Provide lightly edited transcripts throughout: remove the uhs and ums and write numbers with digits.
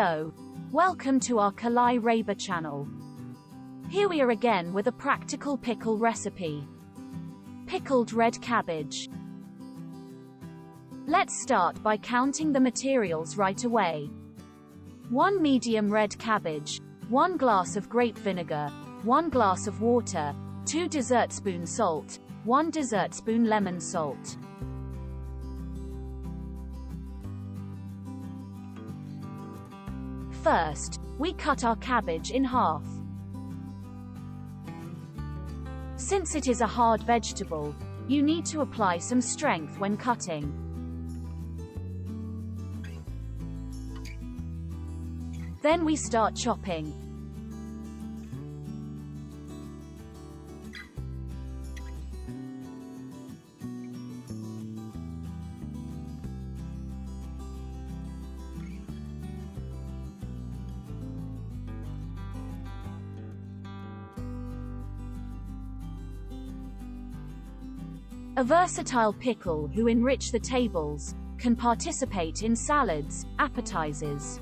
Hello. Welcome to our Kalai Raba channel. Here we are again with a practical pickle recipe. Pickled red cabbage. Let's start by counting the materials right away. 1 medium red cabbage, 1 glass of grape vinegar, 1 glass of water, 2 dessertspoon salt, 1 dessertspoon lemon salt. First, we cut our cabbage in half. Since it is a hard vegetable, you need to apply some strength when cutting. Then we start chopping. A versatile pickle who enrich the tables, can participate in salads, appetizers.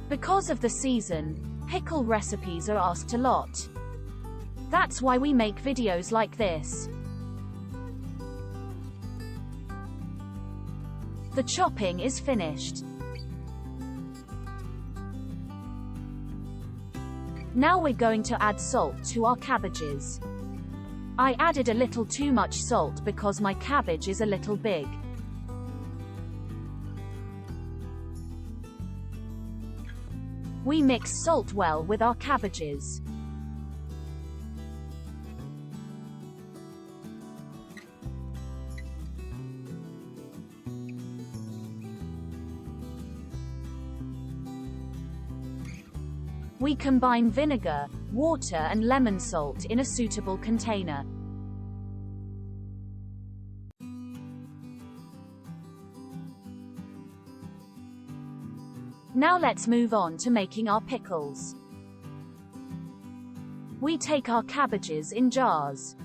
Because of the season, pickle recipes are asked a lot. That's why we make videos like this. The chopping is finished. Now we're going to add salt to our cabbages. I added a little too much salt because my cabbage is a little big. We mix salt well with our cabbages. We combine vinegar, water and lemon salt in a suitable container. Now let's move on to making our pickles. We take our cabbages in jars.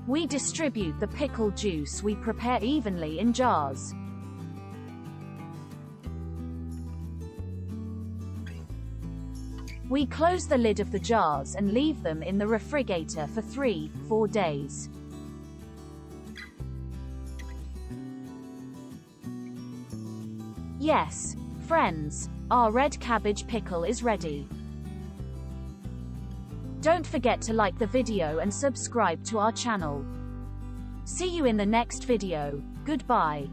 We distribute the pickle juice we prepare evenly in jars. We close the lid of the jars and leave them in the refrigerator for 3-4 days. Yes, friends, our red cabbage pickle is ready. Don't forget to like the video and subscribe to our channel. See you in the next video. Goodbye.